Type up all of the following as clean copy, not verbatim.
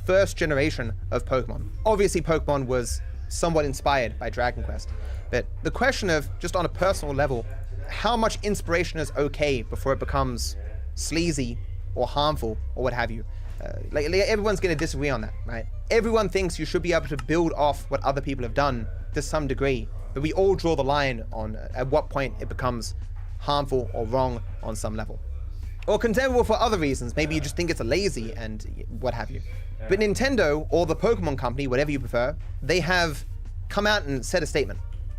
first generation of Pokemon. Obviously, Pokemon was somewhat inspired by Dragon Quest, but the question of, just on a personal level, how much inspiration is okay before it becomes sleazy or harmful or what have you? Like everyone's going to disagree on that, right? Everyone thinks you should be able to build off what other people have done to some degree, but we all draw the line on at what point it becomes harmful or wrong on some level. Or condemnable for other reasons. Maybe you just think it's lazy and what have you. But Nintendo, or the Pokemon Company, whatever you prefer, they have come out and said a statement.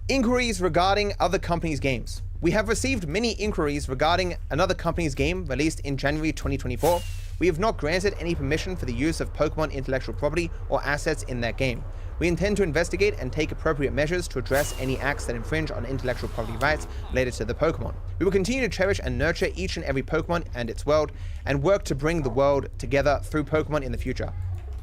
Inquiries regarding other companies' games. We have received many inquiries regarding another company's game released in January 2024. We have not granted any permission for the use of Pokemon intellectual property or assets in that game. We intend to investigate and take appropriate measures to address any acts that infringe on intellectual property rights related to the Pokemon. We will continue to cherish and nurture each and every Pokemon and its world, and work to bring the world together through Pokemon in the future.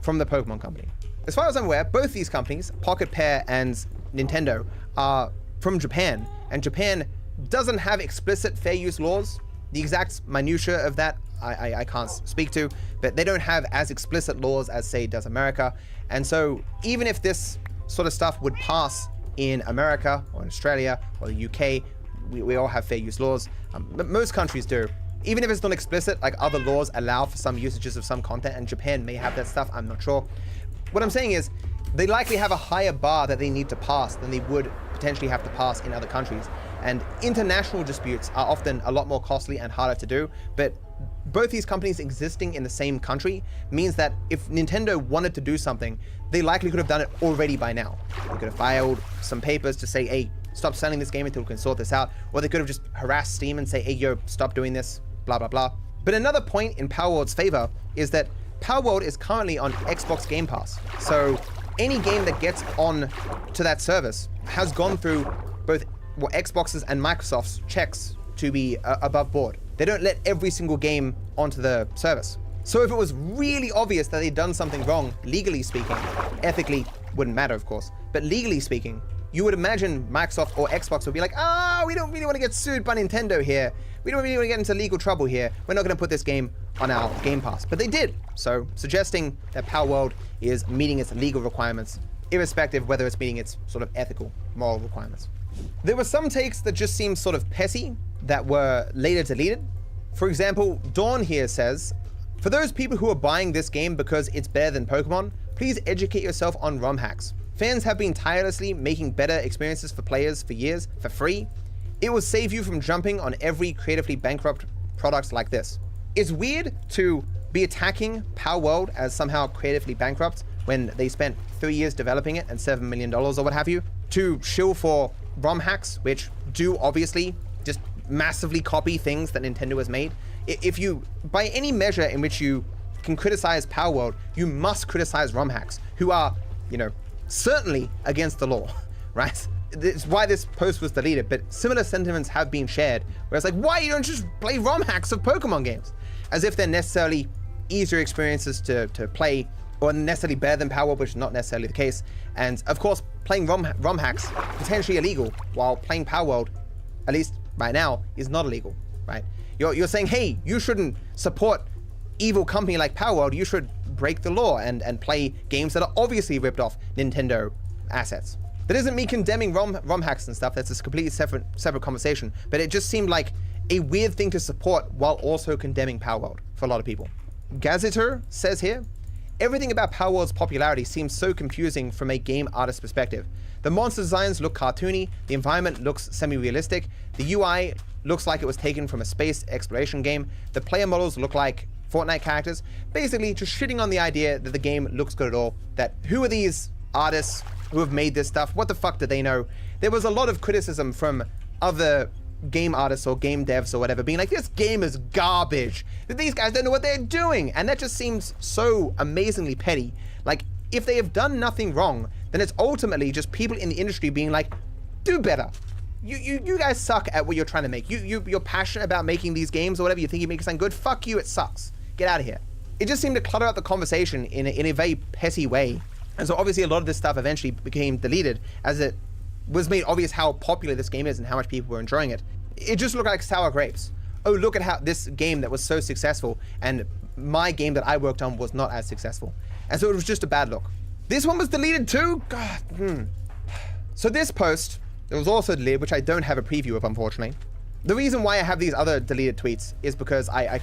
From the Pokemon Company. As far as I'm aware, both these companies, Pocket Pair and Nintendo, are from Japan, and Japan doesn't have explicit fair use laws. The exact minutiae of that I can't speak to, but they don't have as explicit laws as, say, does America. And so even if this sort of stuff would pass in America or in Australia or the UK, we all have fair use laws. But most countries do. Even if it's not explicit, like other laws allow for some usages of some content, and Japan may have that stuff, I'm not sure. What I'm saying is, they likely have a higher bar that they need to pass than they would potentially have to pass in other countries. And international disputes are often a lot more costly and harder to do, but both these companies existing in the same country means that if Nintendo wanted to do something, they likely could have done it already by now. They could have filed some papers to say, hey, stop selling this game until we can sort this out, or they could have just harassed Steam and say, hey, yo, stop doing this, blah, blah, blah. But another point in Palworld's favor is that Palworld is currently on Xbox Game Pass. So any game that gets on to that service has gone through both Xbox's and Microsoft's checks to be above board. They don't let every single game onto the service. So if it was really obvious that they'd done something wrong, legally speaking, ethically wouldn't matter, of course, but legally speaking, you would imagine Microsoft or Xbox would be like, we don't really want to get sued by Nintendo here. We don't really want to get into legal trouble here. We're not going to put this game on our Game Pass. But they did. So suggesting that Palworld is meeting its legal requirements, irrespective of whether it's meeting its sort of ethical, moral requirements. There were some takes that just seemed sort of petty that were later deleted. For example, Dawn here says, for those people who are buying this game because it's better than Pokemon, please educate yourself on ROM hacks. Fans have been tirelessly making better experiences for players for years, for free. It will save you from jumping on every creatively bankrupt product like this. It's weird to be attacking Palworld as somehow creatively bankrupt when they spent 3 years developing it and $7 million or what have you, to shill for ROM hacks, which do obviously just massively copy things that Nintendo has made. If you, by any measure in which you can criticize Palworld, you must criticize ROM hacks, who are, you know, certainly against the law, right? It's why this post was deleted, but similar sentiments have been shared, where it's like, why you don't just play ROM hacks of Pokemon games? As if they're necessarily easier experiences to play, or necessarily better than Palworld, which is not necessarily the case. And of course, playing ROM hacks, potentially illegal, while playing Palworld, at least right now, is not illegal, right? You're saying, hey, you shouldn't support evil company like Palworld, you should break the law and play games that are obviously ripped off Nintendo assets. That isn't me condemning ROM hacks and stuff, that's a completely separate conversation, but it just seemed like a weird thing to support while also condemning Palworld for a lot of people. Gazeter says here, everything about Palworld's popularity seems so confusing from a game artist perspective. The monster designs look cartoony, the environment looks semi-realistic, the UI looks like it was taken from a space exploration game, the player models look like Fortnite characters, basically just shitting on the idea that the game looks good at all, that who are these artists who have made this stuff, what the fuck do they know? There was a lot of criticism from other game artists or game devs or whatever being like, this game is garbage, that these guys don't know what they're doing, and that just seems so amazingly petty. Like, if they have done nothing wrong, then it's ultimately just people in the industry being like, do better. You guys suck at what you're trying to make. You're passionate about making these games or whatever, you think you make something good, fuck you, it sucks. Get out of here. It just seemed to clutter out the conversation in a very petty way. And so obviously a lot of this stuff eventually became deleted as it was made obvious how popular this game is and how much people were enjoying it. It just looked like sour grapes. Oh, look at how this game that was so successful and my game that I worked on was not as successful. And so it was just a bad look. This one was deleted too? God. So this post, it was also deleted, which I don't have a preview of, unfortunately. The reason why I have these other deleted tweets is because I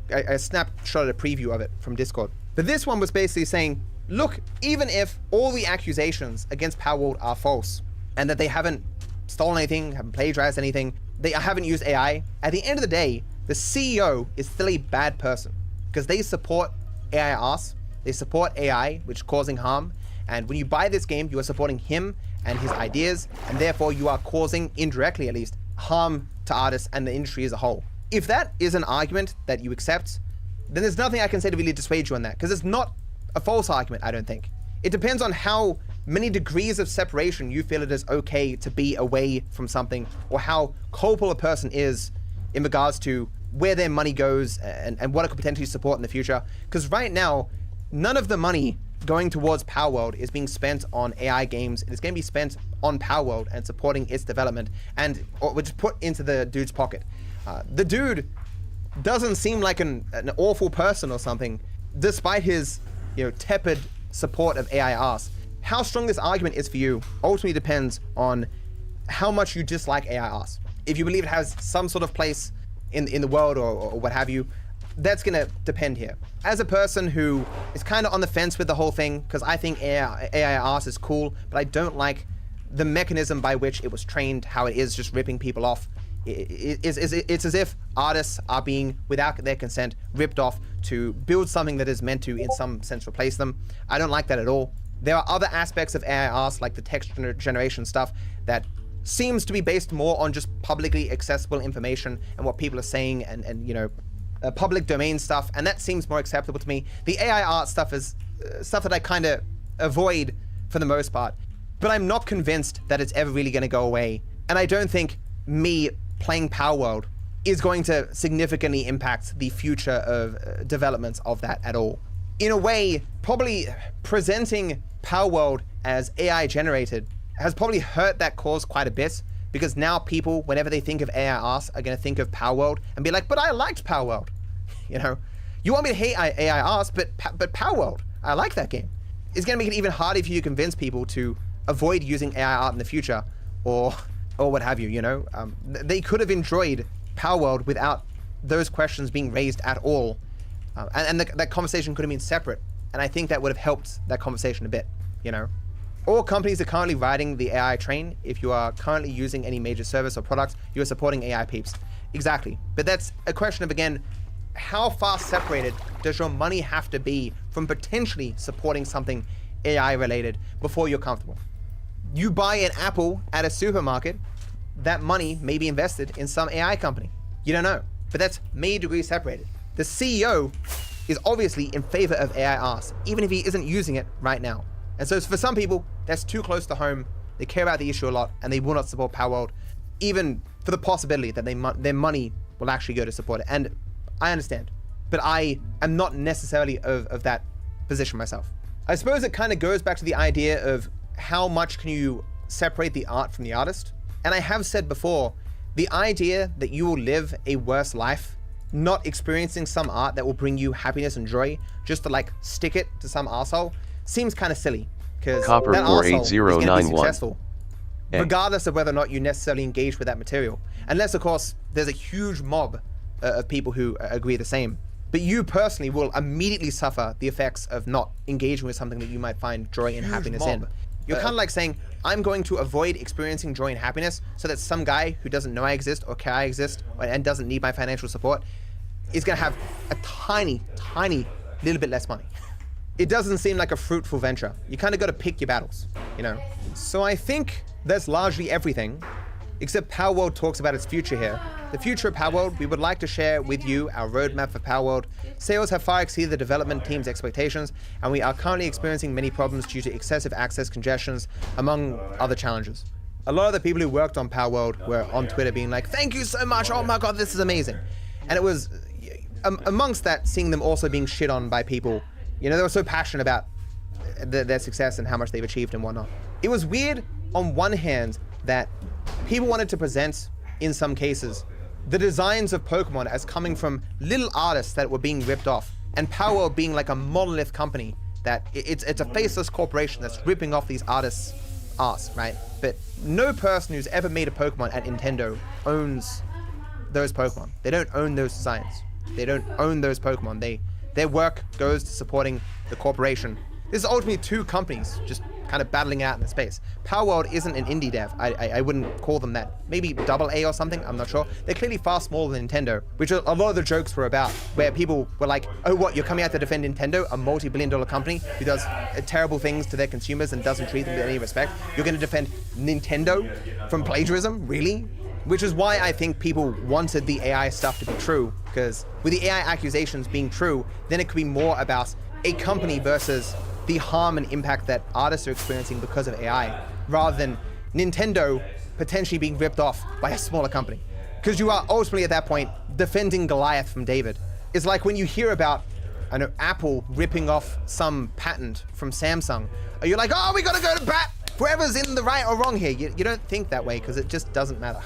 snapshotted a preview of it from Discord. But this one was basically saying, look, even if all the accusations against Palworld are false, and that they haven't stolen anything, haven't plagiarized anything, they haven't used AI, at the end of the day, the CEO is still a bad person because they support AI arse, they support AI, which is causing harm. And when you buy this game, you are supporting him and his ideas, and therefore you are causing, indirectly at least, harm to artists and the industry as a whole. If that is an argument that you accept, then there's nothing I can say to really dissuade you on that, because it's not a false argument, I don't think. It depends on how many degrees of separation you feel it is okay to be away from something, or how culpable a person is in regards to where their money goes and what it could potentially support in the future. Because right now, none of the money going towards Palworld is being spent on AI games. It's going to be spent on Palworld and supporting its development, and which put into the dude's pocket. The dude doesn't seem like an awful person or something, despite his tepid support of AI arse. How strong this argument is for you ultimately depends on how much you dislike AI arse. If you believe it has some sort of place in the world or what have you, that's gonna depend here. As a person who is kind of on the fence with the whole thing, because I think AI arse is cool, but I don't like the mechanism by which it was trained, how it is just ripping people off. It's as if artists are being, without their consent, ripped off to build something that is meant to, in some sense, replace them. I don't like that at all. There are other aspects of AI arse, like the text generation stuff, that seems to be based more on just publicly accessible information and what people are saying and public domain stuff, and that seems more acceptable to me. The AI art stuff is stuff that I kind of avoid for the most part, but I'm not convinced that it's ever really going to go away, and I don't think me playing Palworld is going to significantly impact the future of developments of that at all. In a way, probably presenting Palworld as AI generated has probably hurt that cause quite a bit, because now people, whenever they think of AI arse, are going to think of Palworld and be like, but I liked Palworld. You want me to hate AI arse, but Palworld, I like that game. It's going to make it even harder for you to convince people to avoid using AI art in the future, or what have you. They could have enjoyed Palworld without those questions being raised at all, and that conversation could have been separate, and I think that would have helped that conversation a bit. All companies are currently riding the AI train. If you are currently using any major service or product, you are supporting AI peeps. Exactly. But that's a question of, again, how far separated does your money have to be from potentially supporting something AI related before you're comfortable? You buy an apple at a supermarket, that money may be invested in some AI company. You don't know, but that's many degrees separated. The CEO is obviously in favor of AI arse, even if he isn't using it right now. And so for some people, that's too close to home. They care about the issue a lot, and they will not support Palworld, even for the possibility that their money will actually go to support it. And I understand, but I am not necessarily of that position myself. I suppose it kind of goes back to the idea of how much can you separate the art from the artist. And I have said before, the idea that you will live a worse life not experiencing some art that will bring you happiness and joy just to stick it to some arsehole seems kind of silly, because that arsehole is going to be successful regardless of whether or not you necessarily engage with that material, unless of course there's a huge mob of people who agree the same. But you personally will immediately suffer the effects of not engaging with something that you might find joy and happiness in. You're kind of like saying, I'm going to avoid experiencing joy and happiness so that some guy who doesn't know I exist or care I exist and doesn't need my financial support is going to have a tiny little bit less money. It doesn't seem like a fruitful venture. You kind of got to pick your battles, So I think that's largely everything, except Palworld talks about its future here. The future of Palworld, we would like to share with you our roadmap for Palworld. Sales have far exceeded the development team's expectations, and we are currently experiencing many problems due to excessive access congestions, among other challenges. A lot of the people who worked on Palworld were on Twitter being like, thank you so much, oh my god, this is amazing. And it was, amongst that, seeing them also being shit on by people. They were so passionate about their success and how much they've achieved and whatnot. It was weird, on one hand, that people wanted to present, in some cases, the designs of Pokemon as coming from little artists that were being ripped off, and Palworld being like a monolith company that it's a faceless corporation that's ripping off these artists' arse, right? But no person who's ever made a Pokemon at Nintendo owns those Pokemon. They don't own those designs. They don't own those Pokemon. Their work goes to supporting the corporation. This is ultimately two companies just kind of battling it out in the space. Palworld isn't an indie dev. I wouldn't call them that. Maybe AA or something, I'm not sure. They're clearly far smaller than Nintendo, which a lot of the jokes were about, where people were like, oh what, you're coming out to defend Nintendo, a multi-billion-dollar company who does terrible things to their consumers and doesn't treat them with any respect? You're going to defend Nintendo from plagiarism? Really? Which is why I think people wanted the AI stuff to be true, because with the AI accusations being true, then it could be more about a company versus the harm and impact that artists are experiencing because of AI, rather than Nintendo potentially being ripped off by a smaller company. Because you are ultimately at that point defending Goliath from David. It's like when you hear about, I know, Apple ripping off some patent from Samsung, you're like, oh, we gotta go to bat, whoever's in the right or wrong here. You don't think that way because it just doesn't matter.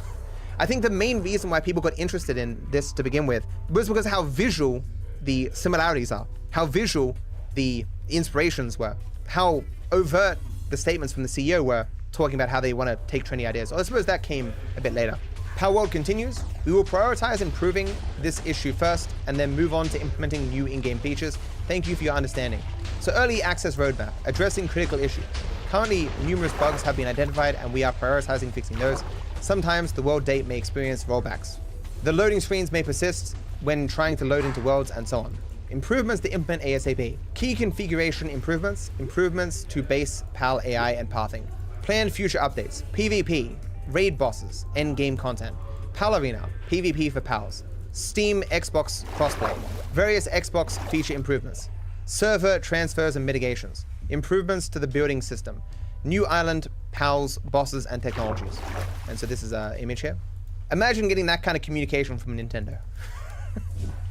I think the main reason why people got interested in this to begin with was because of how visual the similarities are, how visual the inspirations were, how overt the statements from the CEO were talking about how they want to take trendy ideas. I suppose that came a bit later. Palworld continues. We will prioritize improving this issue first and then move on to implementing new in-game features. Thank you for your understanding. So early access roadmap, addressing critical issues. Currently, numerous bugs have been identified and we are prioritizing fixing those. Sometimes the world date may experience rollbacks. The loading screens may persist when trying to load into worlds and so on. Improvements to implement ASAP. Key configuration improvements, improvements to base PAL AI and pathing. Planned future updates. PvP, raid bosses, endgame content. PAL Arena, PvP for PALs. Steam Xbox crossplay. Various Xbox feature improvements. Server transfers and mitigations. Improvements to the building system. New island, PALs, bosses, and technologies. And so this is an image here. Imagine getting that kind of communication from Nintendo.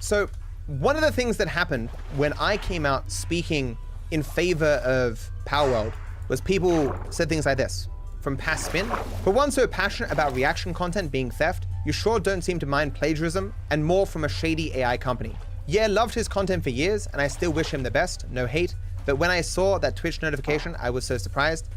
So, one of the things that happened when I came out speaking in favor of Palworld was people said things like this. From Past Spin, for one so passionate about reaction content being theft, you sure don't seem to mind plagiarism and more from a shady AI company. Yeah, loved his content for years and I still wish him the best, no hate, but when I saw that Twitch notification, I was so surprised,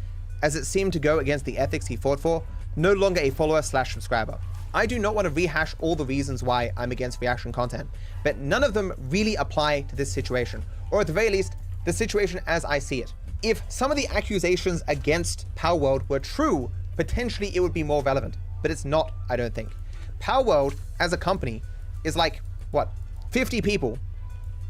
as it seemed to go against the ethics he fought for, no longer a follower/subscriber. I do not want to rehash all the reasons why I'm against reaction content, but none of them really apply to this situation, or at the very least, the situation as I see it. If some of the accusations against Palworld were true, potentially it would be more relevant, but it's not, I don't think. Palworld, as a company, is like, what, 50 people,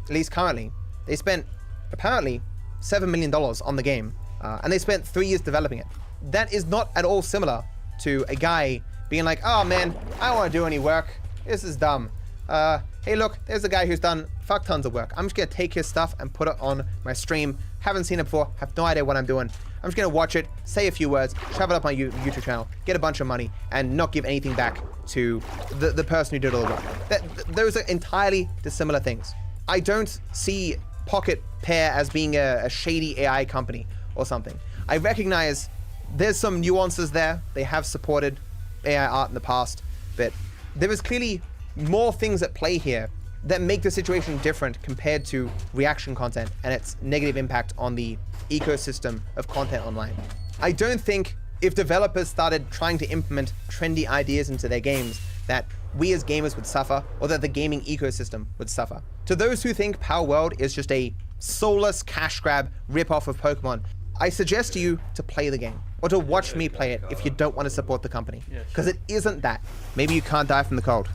at least currently. They spent, apparently, $7 million on the game, and they spent 3 years developing it. That is not at all similar to a guy being like, oh man, I don't want to do any work. This is dumb. Hey look, there's a guy who's done fuck tons of work. I'm just gonna take his stuff and put it on my stream. Haven't seen it before, have no idea what I'm doing. I'm just gonna watch it, say a few words, shove it up on my YouTube channel, get a bunch of money, and not give anything back to the person who did all the work. Those are entirely dissimilar things. I don't see Pocket Pair as being a shady AI company or something. I recognize there's some nuances there. They have supported AI art in the past, but there is clearly more things at play here that make the situation different compared to reaction content and its negative impact on the ecosystem of content online. I don't think if developers started trying to implement trendy ideas into their games that we as gamers would suffer, or that the gaming ecosystem would suffer. To those who think Palworld is just a soulless cash grab ripoff of Pokemon, I suggest to you to play the game, or to watch me play it if you don't want to support the company, because it isn't that. Maybe you can't die from the cold.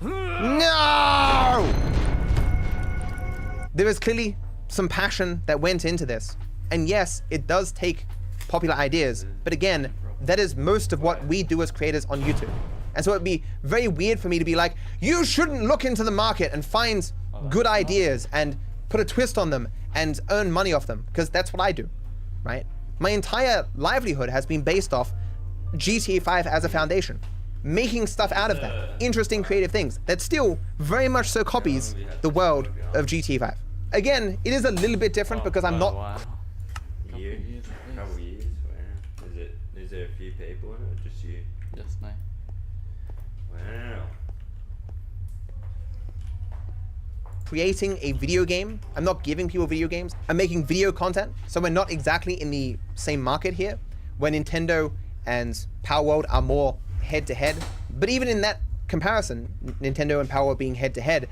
No! There is clearly some passion that went into this. And yes, it does take popular ideas, but again, that is most of what we do as creators on YouTube. And so it'd be very weird for me to be like, you shouldn't look into the market and find good ideas and put a twist on them and earn money off them, because that's what I do, right? My entire livelihood has been based off GTA 5 as a foundation, making stuff out of that, interesting creative things that still very much so copies the world of GTA 5. Again, it is a little bit different because I'm not... Couple years, where? Is there a few people in it, or just you? Just me. Wow. creating a video game. I'm not giving people video games. I'm making video content. So we're not exactly in the same market here, where Nintendo and Power World are more head-to-head. But even in that comparison, Nintendo and Power World being head-to-head,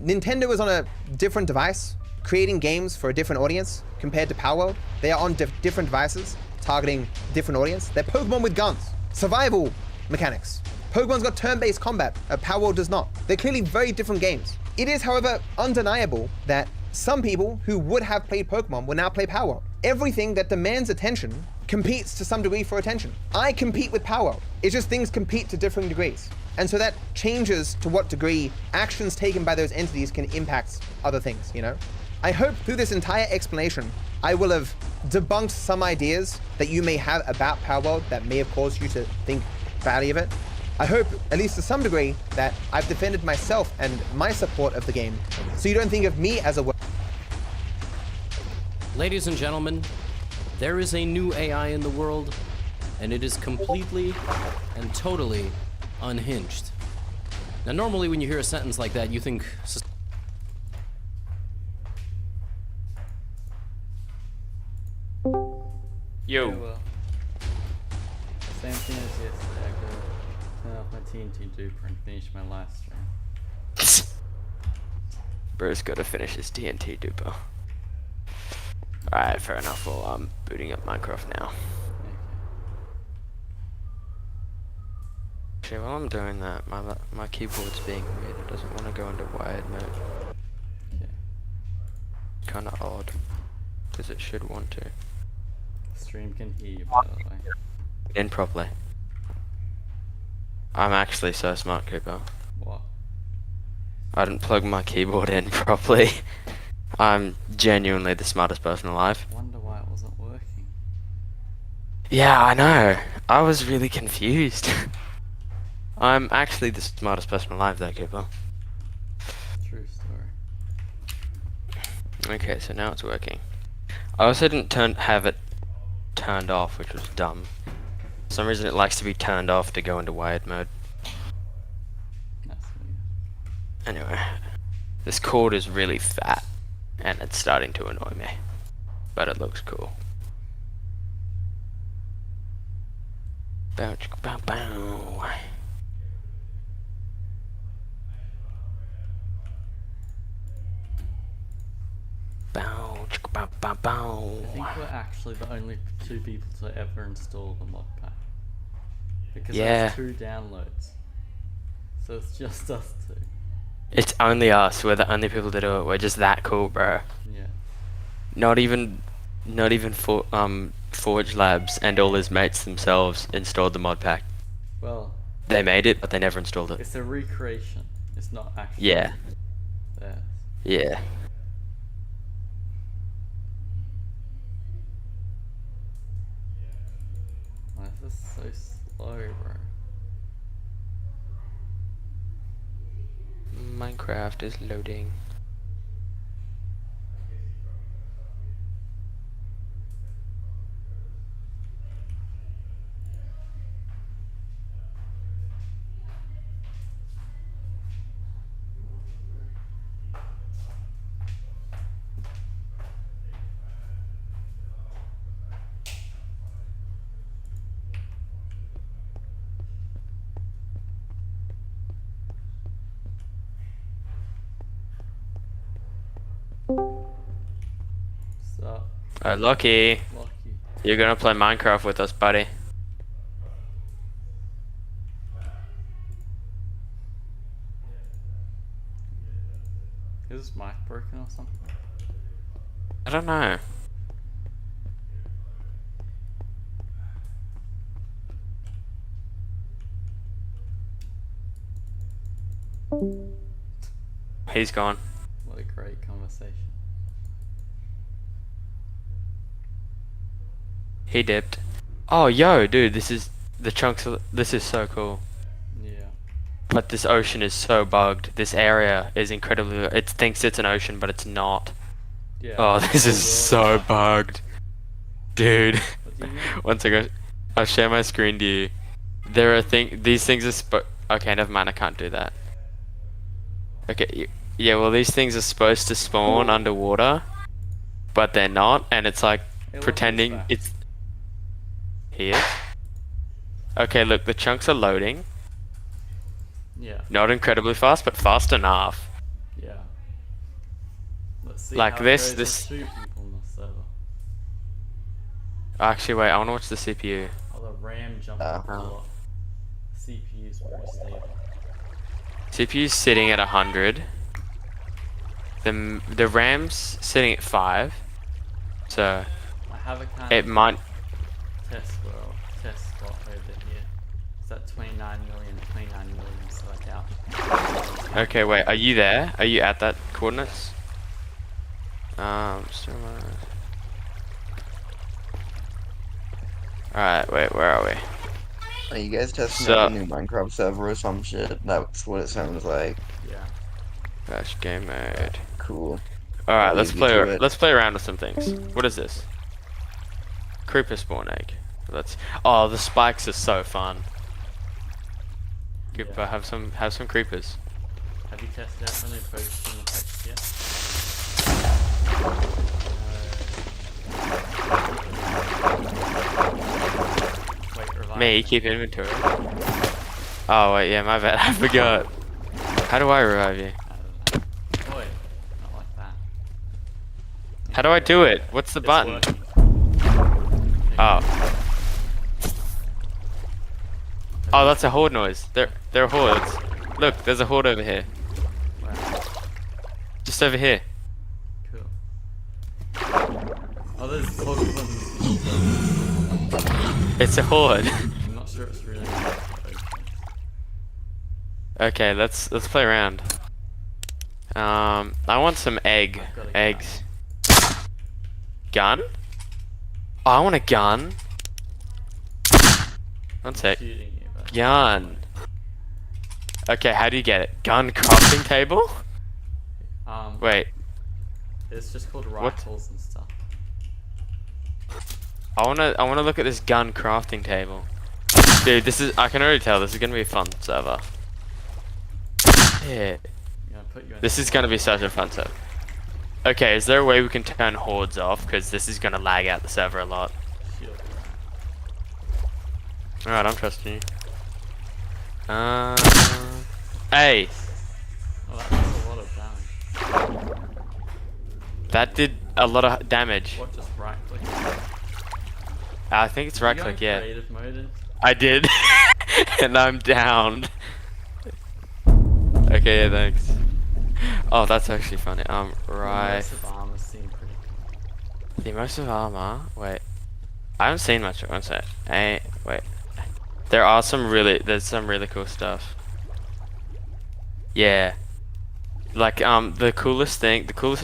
Nintendo is on a different device, creating games for a different audience compared to Power World. They are on different devices, targeting different audience. They're Pokemon with guns, survival mechanics. Pokemon's got turn-based combat, Power World does not. They're clearly very different games. It is, however, undeniable that some people who would have played Pokemon will now play Power World. Everything that demands attention competes to some degree for attention. I compete with Power World. It's just things compete to differing degrees. And so that changes to what degree actions taken by those entities can impact other things, you know? I hope through this entire explanation, I will have debunked some ideas that you may have about Power World that may have caused you to think badly of it. I hope, at least to some degree, that I've defended myself and my support of the game, so you don't think of me as a... Ladies and gentlemen, there is a new AI in the world, and it is completely and totally unhinged. Now, normally when you hear a sentence like that, you think... Yo. Well, same thing as yesterday. I go turn off my TNT duper and finish my last stream. Bro's gotta finish his TNT duper. Alright, fair enough. Well, I'm booting up Minecraft now. Okay. Actually, while I'm doing that, my keyboard's being weird. It doesn't want to go into wired mode. Okay. Kinda odd. Because it should want to. Stream can hear you, by the way. In properly. I'm actually so smart, Cooper. What? I didn't plug my keyboard in properly. I'm genuinely the smartest person alive. Wonder why it wasn't working. Yeah, I know. I was really confused. I'm actually the smartest person alive there, Cooper. True story. Okay, so now it's working. I also didn't have it turned off, which was dumb. For some reason it likes to be turned off to go into wired mode. That's weird. Anyway, this cord is really fat, and it's starting to annoy me. But it looks cool. Bow, chicka, bow, bow. Bow, chicka, bow, bow, bow. I think we're actually the only two people to ever install the mod pack. Because Yeah. there's 2 downloads. So it's just us 2. It's only us. We're the only people to do it. We're just that cool, bro. Yeah. Not even Forge Labs and all his mates themselves installed the mod pack. Well, They made it, but they never installed it. it's a recreation. It's not actually Yeah, theirs. yeah. Why is this so slow, bro? Minecraft is loading. So, Lucky, lucky. you're gonna play Minecraft with us, buddy. Is this mic broken or something? I don't know. He's gone. What a great conversation. He dipped. Oh, yo, dude, this is the chunks of. This is so cool. Yeah. But this ocean is so bugged. This area is incredibly. It thinks it's an ocean, but it's not. Yeah. Oh, this is so bugged, dude. What do you mean? One second, I'll share my screen to you. There are these things are okay, never mind. I can't do that. Okay, Yeah, well, these things are supposed to spawn underwater, but they're not, and it's like Hey, look, pretending back. it's here. Okay, look, the chunks are loading. Yeah. Not incredibly fast, but fast enough. Yeah. Let's see Like how this- it goes this- with 2 people on the server. Actually, wait, I want to watch the CPU. Oh, the RAM jumped Oh. up a lot. CPU's very stable. CPU's sitting at 100. The RAM's sitting at 5. So I have a kind it of might. test spot over here. It's at 29 million, so I doubt. Okay, wait, are you there? Are you at that coordinates? Still Alright, wait, where are we? Are you guys testing So- out a new Minecraft server or some shit? That's what it sounds like. Yeah. Dash game mode. Cool. Alright, I'll let's leave you play to it. let's play around with some things. What is this? Creeper spawn egg. Oh, the spikes are so fun. Cooper, Yeah. have some creepers. Have you tested out the new post in the patch yet? Wait, revive. Me, keep inventory. Oh wait, yeah, my bad, I forgot. How do I revive you? I don't know. Wait, not like that. How do I do it? What's the It's button? working. Oh. Oh, that's a horde noise. They're hordes. Look, there's a horde over here. Wow, Just over here. cool. Oh, there's goblins. It's a horde. I'm not sure it's really. Okay, let's play around. I want some I've got a gun. eggs. Gun? Oh, I want a gun. One sec. Shooting you, but Gun. Okay, how do you get it? Gun crafting table? Wait, it's just called What? rifles and stuff. I wanna look at this gun crafting table. Dude, I can already tell this is gonna be a fun server. Yeah. I'm gonna put you in. This is gonna be such a fun server. Okay, is there a way we can turn hordes off? Because this is gonna lag out the server a lot. Shield. Alright, I'm trusting you. Hey! Oh, that does a lot of damage. That did a lot of damage. What, just right click? I think it's right click, yeah. Creative mode in? I did. And I'm down. Okay, yeah, thanks. Oh, that's actually funny. Right. Most of armor seem pretty cool. The most of armor. Wait. I haven't seen much. One sec. Hey, wait. There's some really cool stuff. Yeah. Like, the coolest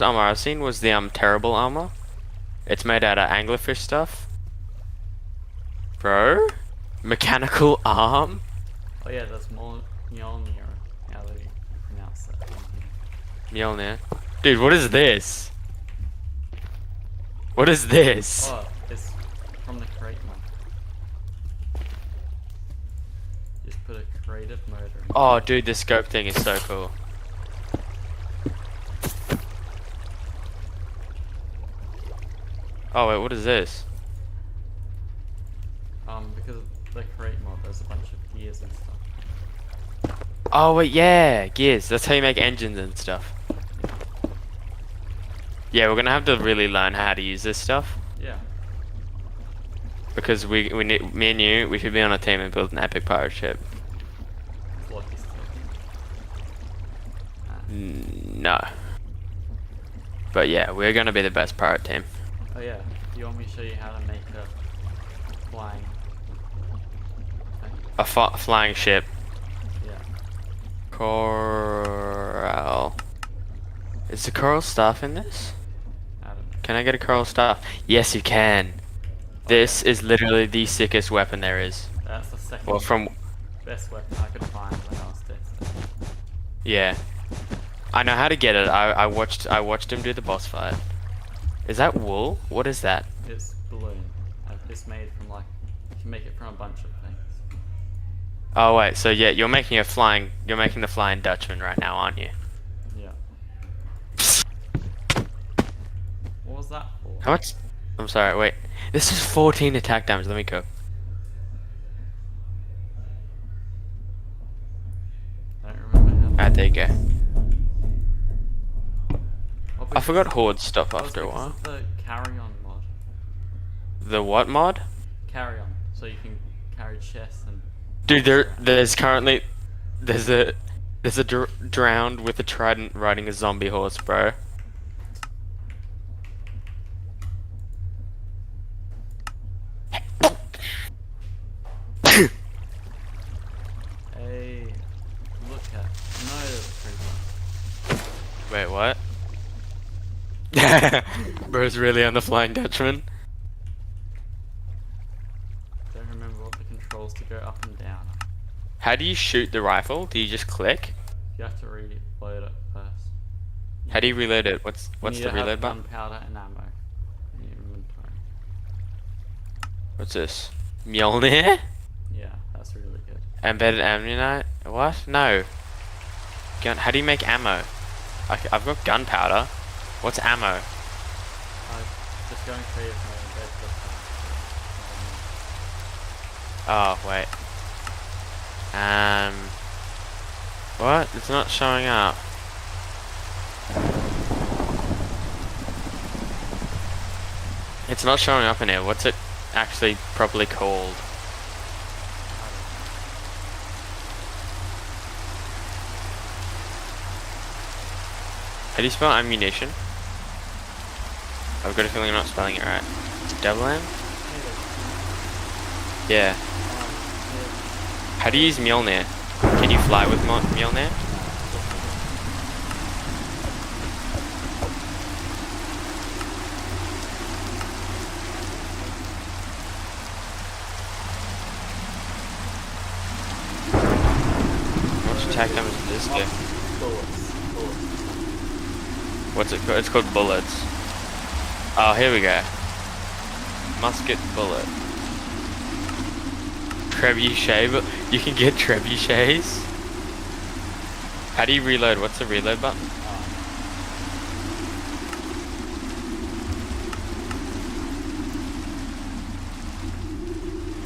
armor I've seen was the, terrible armor. It's made out of anglerfish stuff. Bro? Mechanical arm? Oh yeah, that's Mjolnir. How do you pronounce that? Mjolnir. Dude, what is this? What is this? Oh, it's from the crate mod. Just put a creative mode in. Oh, dude, this scope thing is so cool. Oh, wait, what is this? Because of the crate mod, there's a bunch of gears and stuff. Oh, wait, yeah, gears. That's how you make engines and stuff. Yeah, we're gonna have to really learn how to use this stuff. Yeah. Because we need, me and you, we should be on a team and build an epic pirate ship. It's lucky still. No. But yeah, we're gonna be the best pirate team. Oh yeah. Do you want me to show you how to make a flying thing? A flying ship. Yeah. Coral. Is the coral staff in this? I don't know. Can I get a coral staff? Yes, you can. This is literally the sickest weapon there is. That's the second Well, from best weapon I could find when I was testing. yeah, I know how to get it. I watched him do the boss fight. Is that wool? What is that? It's balloon. It's made from like, you can make it from a bunch of things. Oh wait, so yeah, you're making the flying Dutchman right now, aren't you? Yeah. was that for? How much? I'm sorry, wait. This is 14 attack damage, let me go. I don't remember how. Alright, there you go. Oh, I forgot because- Horde stuff that was after a because while. of the carry-on mod. The what mod? Carry-on, so you can carry chests and. Dude, there's currently... There's a drowned with a trident riding a zombie horse, bro. Hey, look at no creeper. Wait, what? Bro's really on the Flying Dutchman. Don't remember what the controls to go up and down. are. How do you shoot the rifle? Do you just click? You have to reload it first. How do you reload it? What's You the need to have reload button? Gunpowder and ammo in your inventory. What's this? Mjolnir? Yeah, that's really good. Embedded ammonite? What? No. How do you make ammo? I've got gunpowder. What's ammo? Just going creative mode. That's the Oh, wait. What? It's not showing up. It's not showing up in here. What's it actually properly called? How do you spell ammunition? I've got a feeling I'm not spelling it right. Double M? Yeah. How do you use Mjolnir? Can you fly with Mjolnir? How much attack damage does this do? bullets. What's it called? It's called bullets. Oh, here we go. Musket bullet. Trebuchet, but you can get trebuchets. How do you reload? What's the reload button?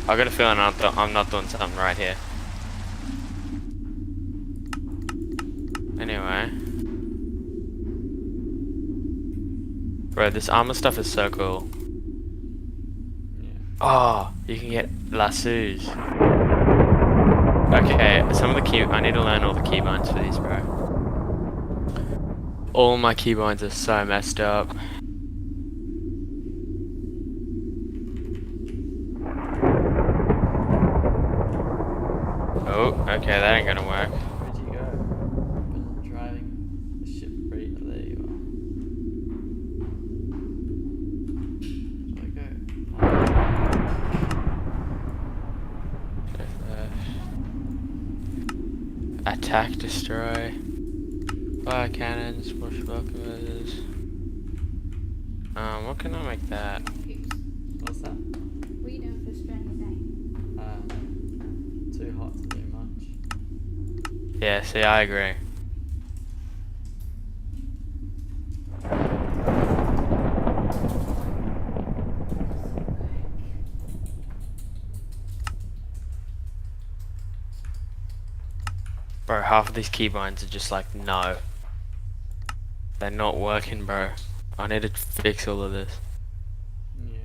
I got a feeling I'm not doing something right here. Anyway. Bro, this armor stuff is so cool. Yeah. Oh, you can get lassos. Okay, some of the key... I need to learn all the keybinds for these, bro. All my keybinds are so messed up. Oh, okay, that ain't gonna work. Where'd you go? I'm driving the ship right there you are. Where'd I go? Attack, destroy. Fire cannons, bushwhack converters. What can I make that? What's that? What are you doing for Australia Day? Too hot to do much. Yeah, see, I agree. Bro, half of these keybinds are just like, no. They're not working, bro. I need to fix all of this. Yeah.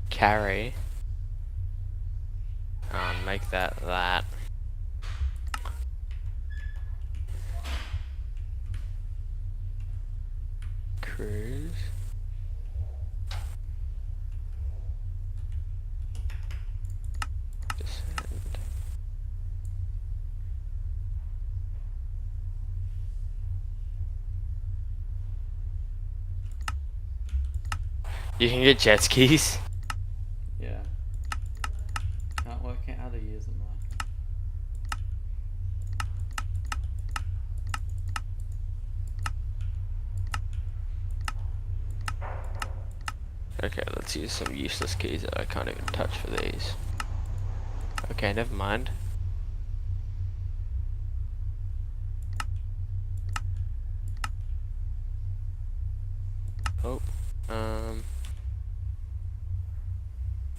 Carry. Make that. Cruise. Descend. You can get jet skis. Yeah. Can't work out how to use them though. Okay, let's use some useless keys that I can't even touch for these. Okay, never mind. Oh,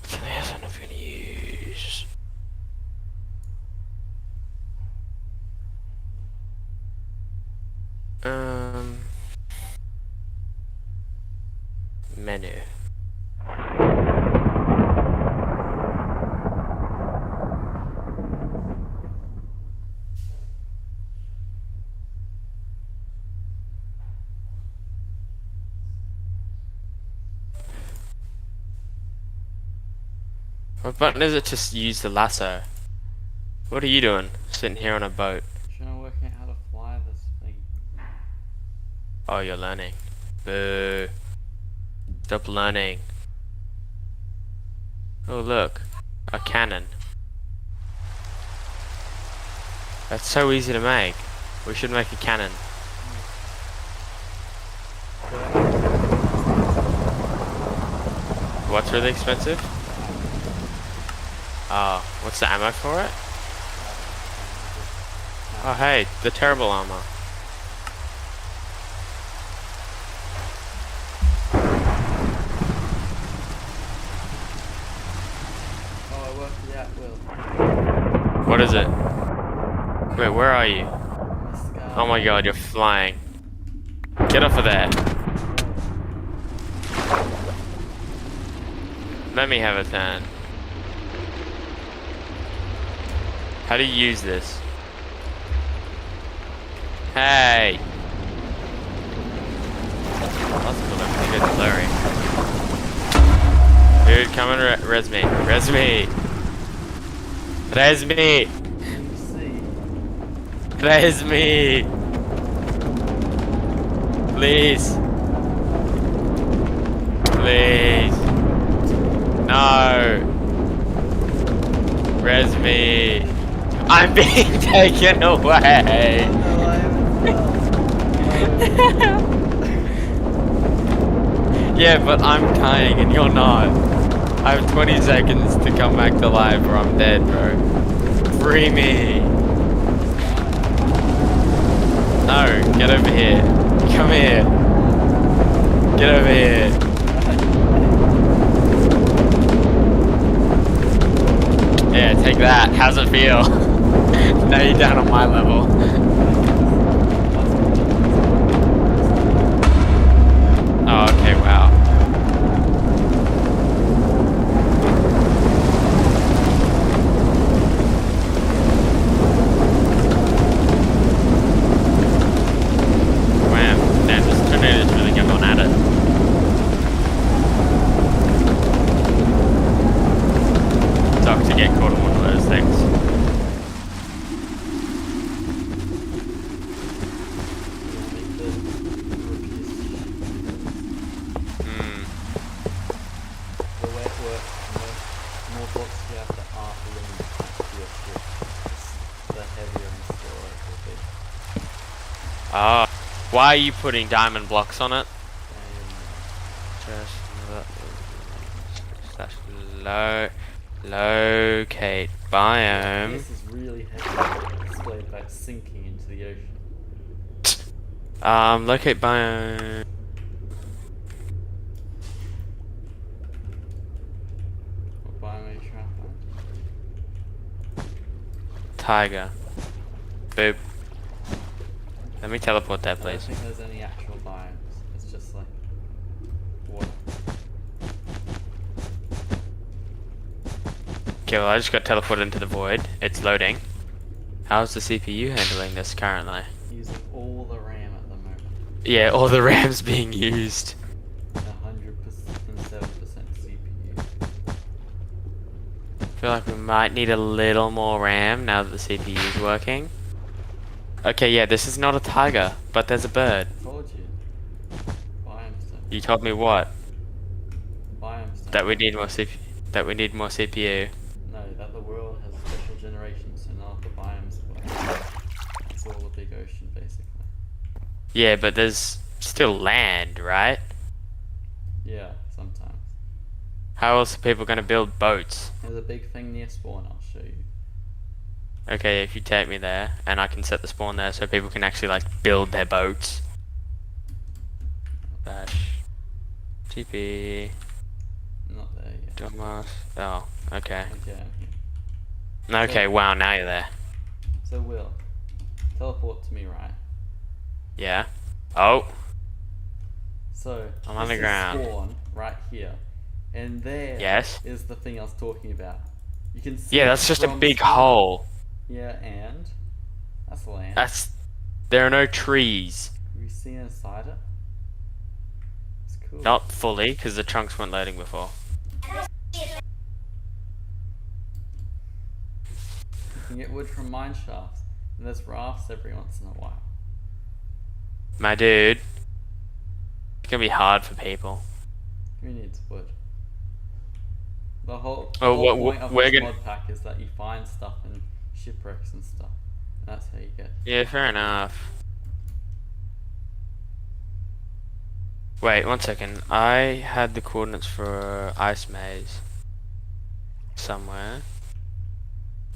so there's enough gonna use. Menu. What button is it to use the lasso? What are you doing? Sitting here on a boat. Trying to work out how to fly this thing. Oh, you're learning. Boo. Stop learning. Oh, look. A cannon. That's so easy to make. We should make a cannon. What's really expensive? Oh, what's the ammo for it? Oh, hey, the terrible armor. Oh, I worked it out, Will. What is it? Wait, where are you? This guy. Oh my god, you're flying. Get off of there. Let me have a turn. How do you use this? Hey! That's cool, everything gets blurry. Dude, come and res me. Res me! Res me! You see. Res me! Please! Please! No! Res me! I'm being taken away! No, I haven't. Yeah, but I'm dying and you're not. I have 20 seconds to come back to life or I'm dead, bro. Free me! No, get over here. Come here. Get over here. Yeah, take that. How's it feel? Now you're down on my level. Oh, okay, wow. Wow, damn, this tornado's really going at it. Sucks to get caught in one of those things. Hmm. The way it works, the more blocks you have to link to your ship, the heavier and slower it will be. Ah, why are you putting diamond blocks on it? And Just slash locate biome. this is really heavy, displayed by sinking into the ocean. Locate biome. What biome are you trying to find? Tiger. Boop. Let me teleport there, I don't please. think there's any actual biomes. It's just like water. Okay, well I just got teleported into the void. It's loading. How's the CPU handling this currently? Using all the RAM at the moment. Yeah, all the RAM's being used. 100% and 7% CPU. I feel like we might need a little more RAM now that the CPU is working. Okay, yeah, this is not a tiger, but there's a bird. Told you. Biomes don't. You told me what? Biomes don't. That we need more CPU. That we need more CPU. No, that the world has special generations and none of the biomes work. It's all a big ocean, basically. Yeah, but there's still land, right? Yeah, sometimes. How else are people gonna build boats? There's a big thing near spawn, I'll show you. Okay, if you take me there, and I can set the spawn there so people can actually, like, build their boats. Dash. TP. Not there yet. Thomas. Oh, okay. Okay, I'm here. Okay, wow, now you're there. So Will, teleport to me, right? Yeah. Oh, So I'm on this the ground. is spawn right here, and there Yes. is the thing I was talking about. You can see. yeah, it that's just a from big spawn. hole. Yeah, and that's land. There are no trees. Have you seen inside it? It's cool. Not fully, because the trunks weren't loading before. You can get wood from mine shafts, and there's rafts every once in a while. My dude. It's gonna be hard for people. Who needs wood? The whole, Oh, whole what- point of we're this gonna- mod pack is that you find stuff in shipwrecks and stuff. And that's how you get. Yeah, fair enough. Wait, 1 second. I had the coordinates for Ice Maze somewhere.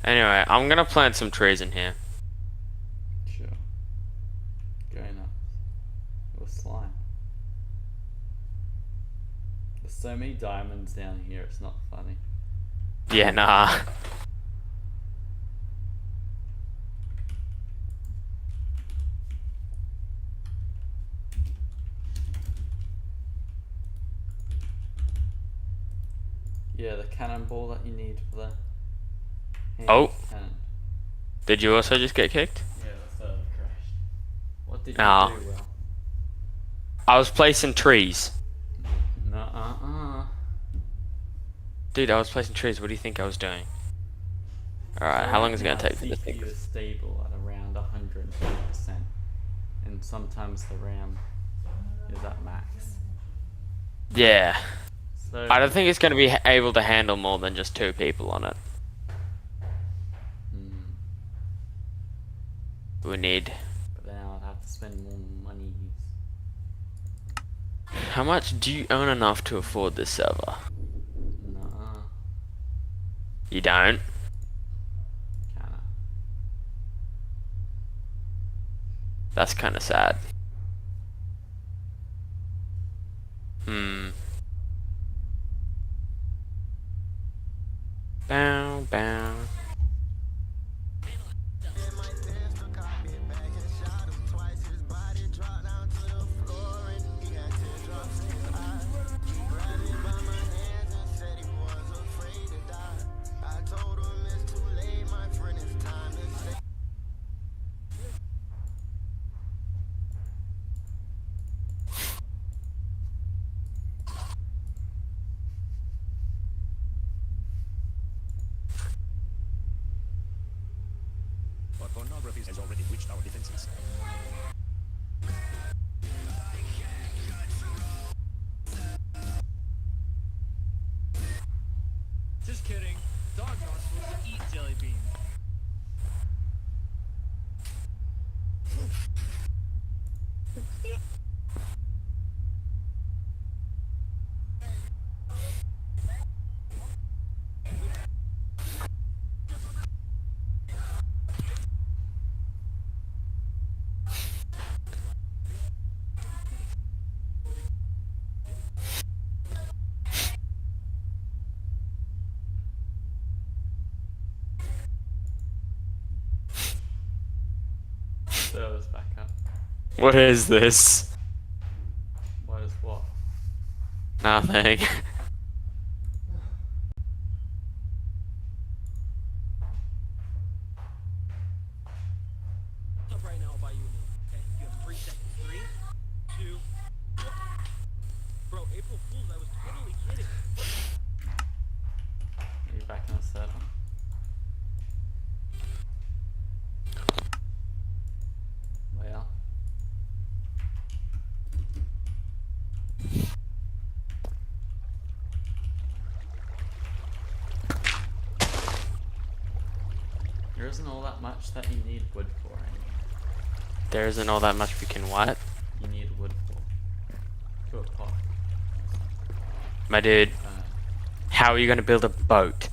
Anyway, I'm gonna plant some trees in here. Sure. Going up. With slime. There's so many diamonds down here, it's not funny. Yeah, nah. Yeah, the cannonball that you need for the hand Oh. cannon. Did you also just get kicked? Yeah, the server crashed. What did you Oh. do, Will? I was placing trees. Nuh-uh-uh. Dude, I was placing trees. What do you think I was doing? Alright, how long is it gonna take for this thing? CPU is stable at around 120%, and sometimes the RAM is at max. Yeah. So I don't think it's gonna be able to handle more than just 2 people on it. Hmm, We need... but then I'll have to spend more money. How much do you earn enough to afford this server? Nuh-uh. You don't? Kinda. That's kinda sad. Hmm. Bow, bow. But pornography has already reached our defenses. Just kidding. Dogs aren't supposed to eat jelly beans. Server's back up. What is this? What is what? Nothing. Up right now, I'll buy you a meal. Okay? You have 3 seconds. 3, 2, 1. Bro, April Fools, I was totally kidding. Are you back on the server? Well. There isn't all that much that you need wood for anymore. There isn't all that much we can what? You need wood for. To a pot. My dude, how are you gonna build a boat?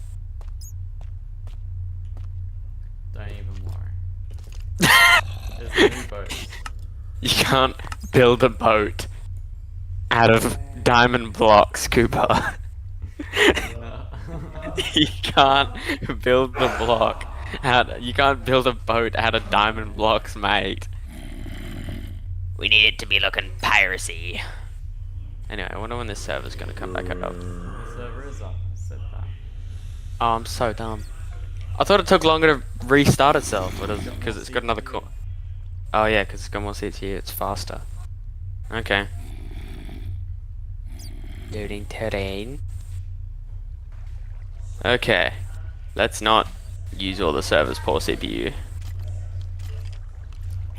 Don't even worry. There's no boats. You can't build a boat out of diamond blocks, Cooper. No. You can't build the block. You can't build a boat out of diamond blocks, mate. We need it to be looking piracy. Anyway, I wonder when this server's gonna come back up. The server is up. I said that. Oh, I'm so dumb. I thought it took longer to restart itself, because it's got another core. Oh yeah, because it's got more CPU, it's faster. Okay. Loading terrain. Okay. Let's not use all the server's poor CPU.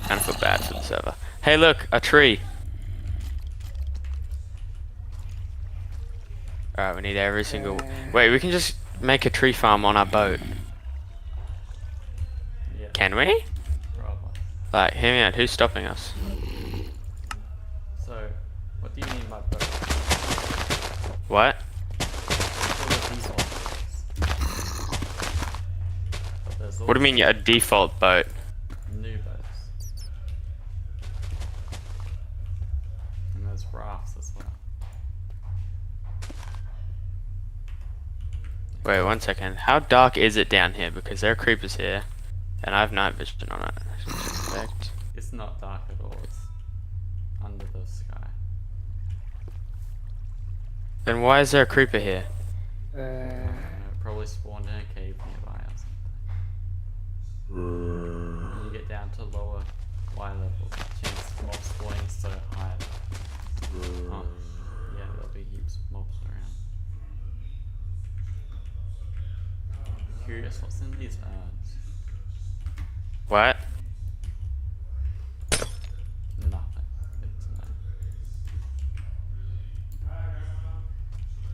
Kind of feel bad for the server. Hey look, a tree. Alright, we need every single... Wait, we can just make a tree farm on our boat. Yeah. Can we? Probably. Like, hear me out, who's stopping us? So, what do you mean by boat? What? What do you mean a default boat? New boats. And there's rafts as well. Wait, 1 second. How dark is it down here? Because there are creepers here, and I have night vision on it. Perfect. It's not dark at all. It's under the sky. Then why is there a creeper here? It probably spawned in a cave nearby or something. When you get down to lower Y levels, chance mobs spawning so high. Oh, yeah, there'll be heaps of mobs around. Curious what's in these urns. What? Nothing. Good to know.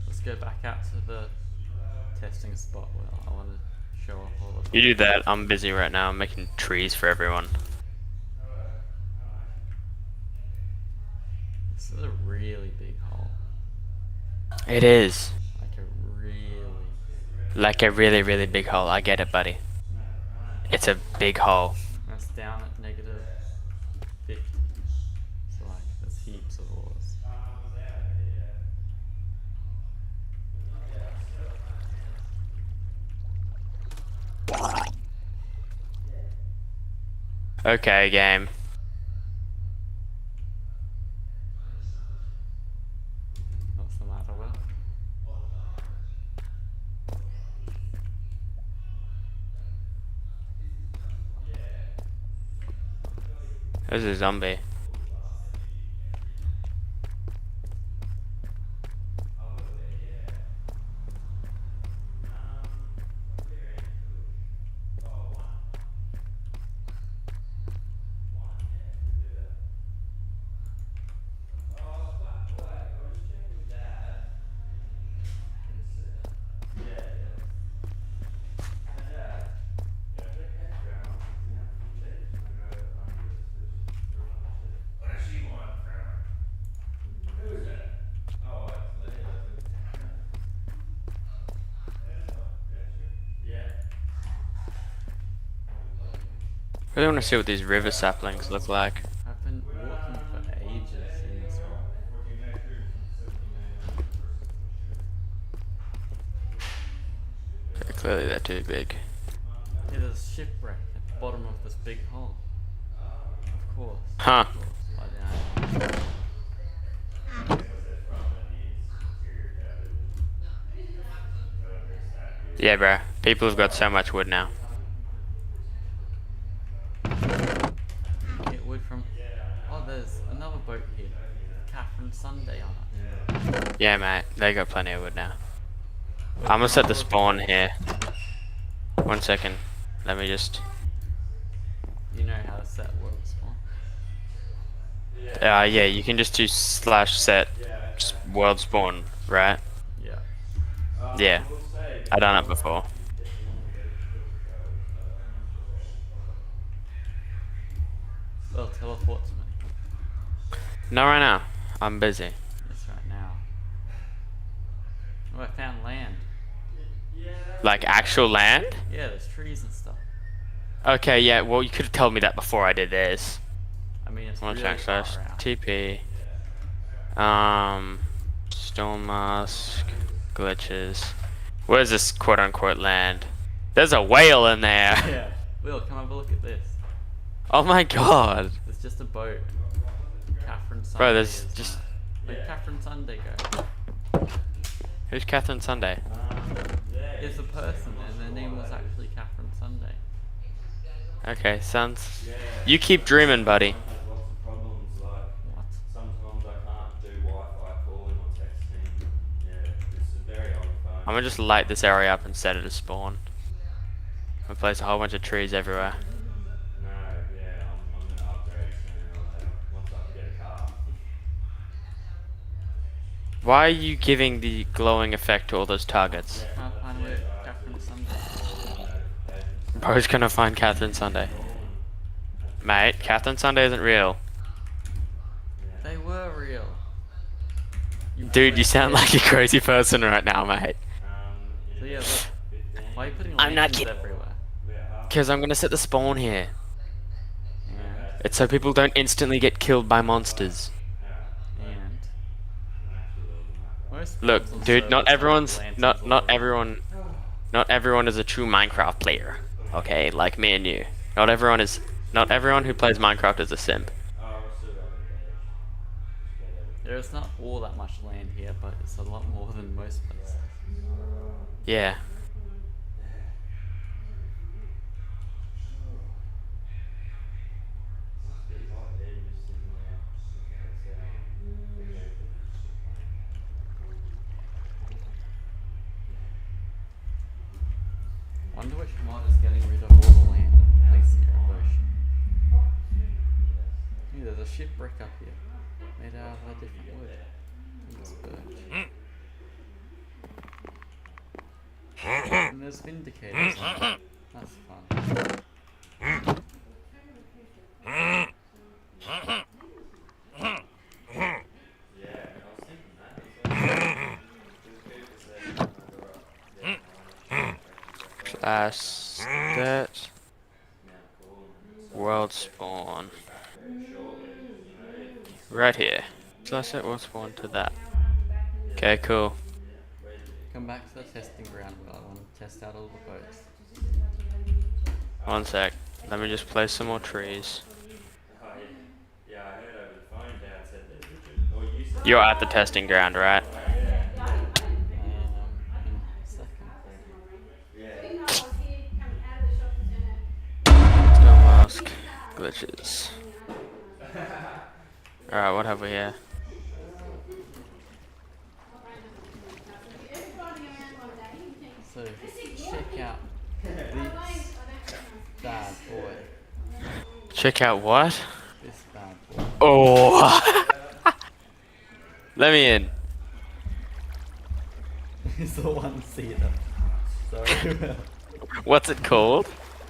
Let's go back out to the testing spot where I want to show off all of You do that, I'm busy right now, I'm making trees for everyone. This is a really big hole. It is. Like a really... Really big hole, I get it, buddy. It's a big hole. That's down at negative 50. So like, there's heaps of ores. Okay, game. What's the matter, Will? There's a zombie. I really want to see what these river saplings look like. I've been walking for ages in this hole. Okay, clearly they're too big. Yeah, there's a shipwreck at the bottom of this big hole. Of course. Huh. Of course. Why didn't I- Yeah, bro. People have got so much wood now. Get wood from... Oh, there's another boat here. Catherine Sunday on it. Yeah, mate. They got plenty of wood now. I'm gonna set the spawn here. 1 second. Let me just... You know how to set world spawn? yeah, you can just do /set world spawn, right? Yeah. Yeah. I've done it before. Well, teleport to me. Not right now. I'm busy. Yes, right now. Oh, I found land. Like actual land? Yeah, there's trees and stuff. Okay, yeah, well you could have told me that before I did this. I mean, it's One really check far slash out. TP. Storm mask. Glitches. Where's this quote unquote land? There's a whale in there! Yeah. Will, come have a look at this. Oh my god! There's just a boat. Catherine Sunday. Bro, there's is on just. it. Where'd Catherine Sunday go? Who's Catherine Sunday? There's a person, and their name was actually Catherine Sunday. Okay, sounds. You keep dreaming, buddy. I've had lots of problems, like What? sometimes I can't do Wi-Fi calling or texting. Yeah, it's a very old phone. I'm gonna just light this area up and set it as spawn. I'm gonna place a whole bunch of trees everywhere. No, yeah, I'm gonna upgrade sooner or later once I can get a car. Why are you giving the glowing effect to all those targets? Can't find where Catherine Sunday. Bro's gonna find Catherine Sunday. Mate, Catherine Sunday isn't real. They were real. Dude, you sound like a crazy person right now, mate. So yeah, look. Why are you putting I'm not lanterns kidding. everywhere? Because I'm gonna set the spawn here. Yeah. It's so people don't instantly get killed by monsters. And most Look, spawns on dude, not servers have everyone's lanterns not everyone is a true Minecraft player. Okay, like me and you. Not everyone who plays Minecraft is a simp. There's not all that much land here, but it's a lot more than most places. Yeah. Wonder which mod is getting rid of all the land and placing it in the ocean. Hey, there's a shipwreck up here, made out of a different wood. It's birch. And there's vindicators. That's fun. Class that world spawn right here. So I set world spawn to that. Okay, cool. Come back to the testing ground where I want to test out all the boats. One sec. Let me just place some more trees. Yeah, I heard over the phone Dad said that Richard, or you said You're at the testing ground, right? In a second. No mask. Glitches. Alright, what have we here? So check out this bad boy. Check out what? This bad boy. Oh! Let me in. It's the one seater. Sorry. What's it called?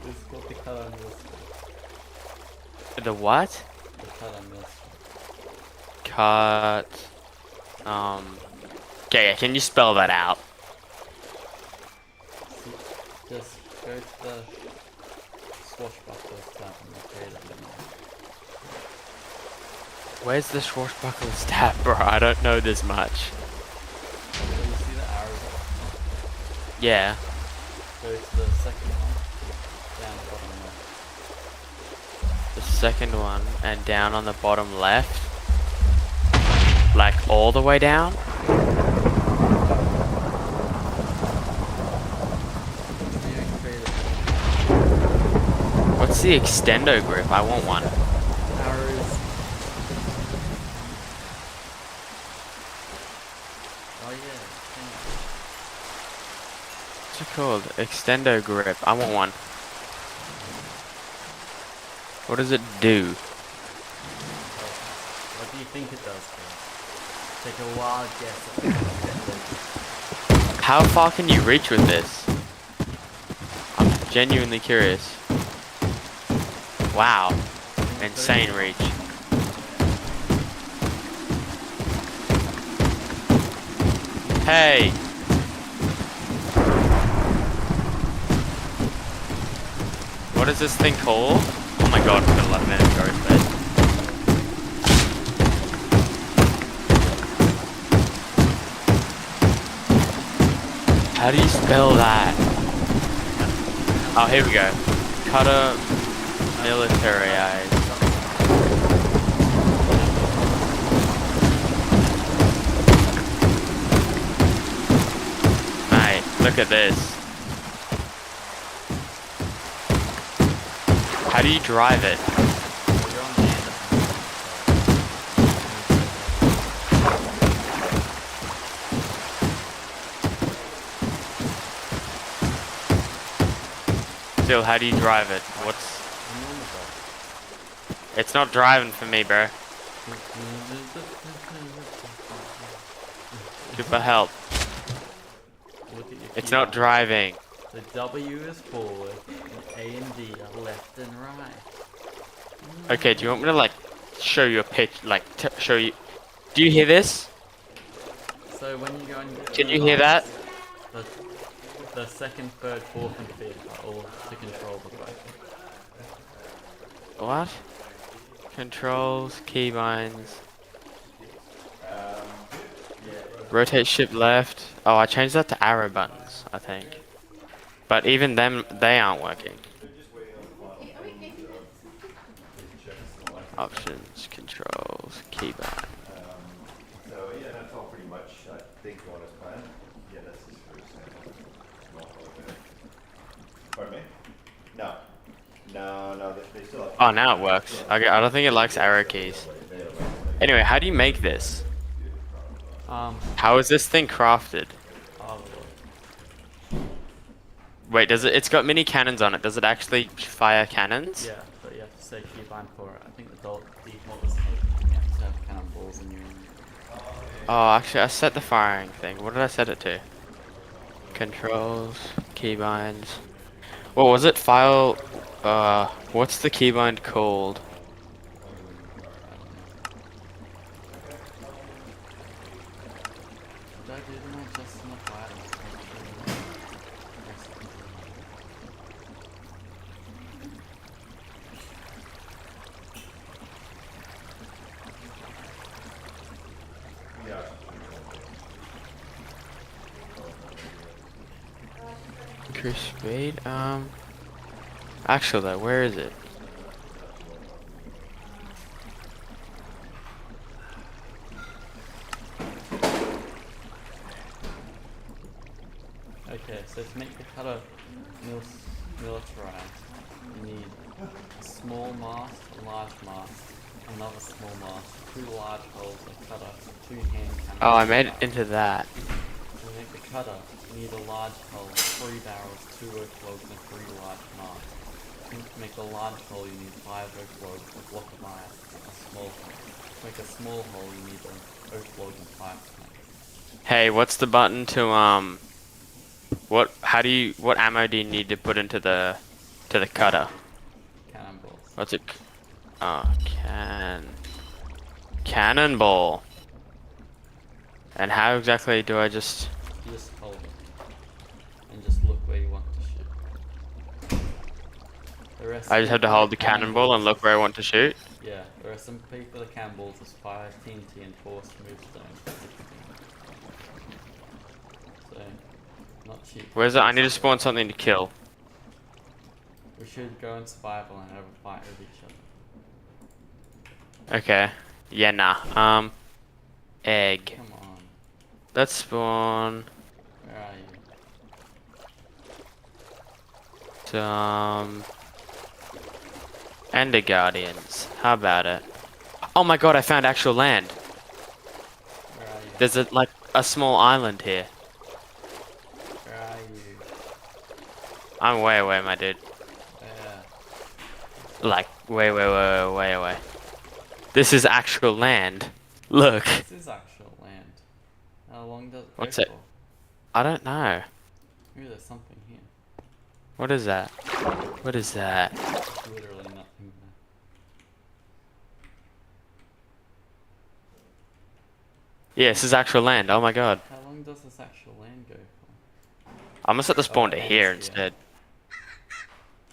It's got the color mill. The what? The color mill. Cut. Okay, can you spell that out? Just go to the swashbuckler tab and create it. Where's the swashbuckler stat, bro? I don't know this much. So you see the arrows at the top? Yeah. Go to the second one, down the bottom left. The second one, and down on the bottom left. Like all the way down? What's the extendo grip? I want one. Arrows. Oh yeah. What's it called? Extendo grip. I want one. What does it do? What do you think it does, Chris? Take a wild guess at How far can you reach with this? I'm genuinely curious. Wow. Insane reach. Hey! What is this thing called? Oh my god, I'm gonna let man go first. How do you spell that? Oh, here we go. Cutter militarize. Mate, look at this. How do you drive it? You're on land. Still, how do you drive it? It's not driving for me, bro. Super help. Look at your It's not keyboard. driving. The W is forward, and A and D are left and right. Okay, do you want me to like show you a pitch, like show you? Do you hear this? So when you go and Can you hear that? The second, third, fourth, and fifth are all to control the bike. What? Controls, keybinds. Rotate shift left. Oh, I changed that to arrow buttons, I think. But even them, they aren't working. Options, controls, keybind. So yeah, that's all pretty much, I think, on his plan. Yeah, that's his first sample. Pardon me? No. No, they still have... Oh, now it works. Okay, I don't think it likes arrow keys. Anyway, how do you make this? How is this thing crafted? Wait, does it? It's got mini cannons on it. Does it actually fire cannons? Yeah, but you have to say keybind for it. I think the default is 8. You have to have cannonballs in your Oh, actually, I set the firing thing. What did I set it to? Controls, keybinds. What was it? File. What's the keybind called? Did I do them all just in the file? Increase speed. Actually, though, where is it? Okay, so to make the cutter militarized, you need a small mast, a large mast, another small mast, 2 large hulls, a cutter, 2 hand cannons. Oh, I made it into that. To make the cutter, you need a large hull, 3 barrels, 2 oak logs, and 3 large masts. To make a large hull, you need 5 oak logs, a block of iron, a small hull. To make a small hull, you need an oak log and 5 planks. Hey, what's the button to what ammo do you need to put into the cutter? Cannonballs. What's it? Oh, cannonball. And how exactly do I just? You just hold it. And just look where you want to shoot. The recipe I just have to for hold the cannonball and look where I want to shoot. Yeah, the recipe for the cannonballs is 5 TNT and 4 smooth stone. So, not cheap. Where's it? I need to spawn something to kill. We should go in survival and have a fight with each other. Okay. Yeah, nah. Egg. Come on, Let's spawn where are you? some Ender Guardians. How about it? Oh my god, I found actual land. Where are you? There's like a small island here. Where are you? I'm way away, my dude. Where? Like, way away. This is actual land. Look. This is actual land. How long does it go What's it? for? I don't know. Maybe there's something here. What is that? What is that? Literally nothing there. Yeah, this is actual land. Oh my god. How long does this actual land go for? I'm gonna set the spawn to it's here here. instead.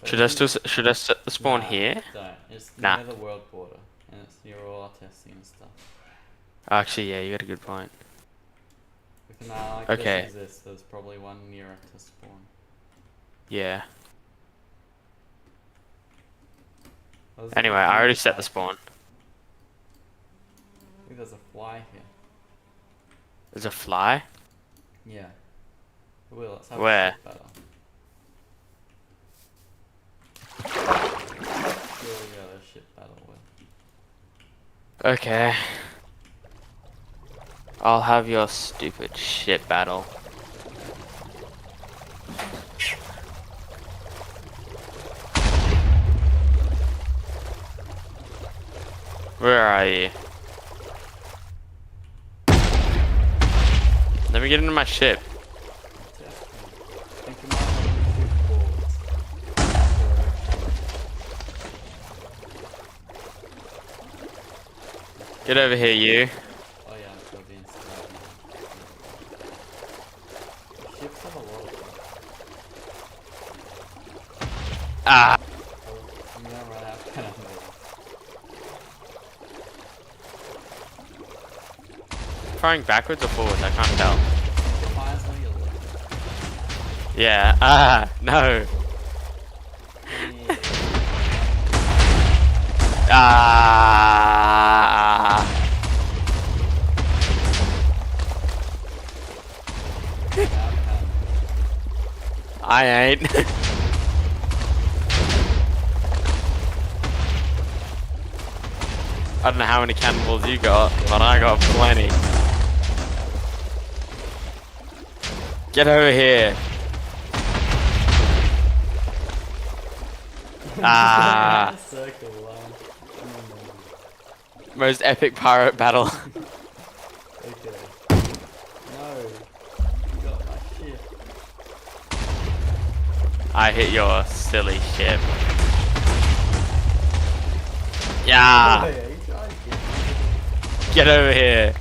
But Should I you- still should I set the spawn Nah, here? Don't. It's Nah. near the world border, and it's near all our testing and stuff. Actually, yeah, you got a good point. If an ally like Okay. this exists, there's probably one nearer to spawn. Yeah. There's Anyway, a I already few set the guys. spawn. I think there's a fly here. There's a fly? Yeah. Will, let's have Where? a ship battle. Here we go, a ship battle, Will. Okay. I'll have your stupid shit battle. Where are you? Let me get into my ship. I think you might have to shoot forwards. Get over here, you. Oh yeah, I've got the inside now. The ships have a lot of them. Ah! I'm gonna run out of cannonballs. Firing backwards or forwards? I can't tell. Fires where you live. Yeah. Ah! No. Yeah. Ah! I ain't. I don't know how many cannonballs you got, but I got plenty. Get over here. Ah, Circle line. most epic pirate battle. Okay. No. You got my ship. I hit your silly ship. Yeah, Oh, yeah, you tried to get me. get over here.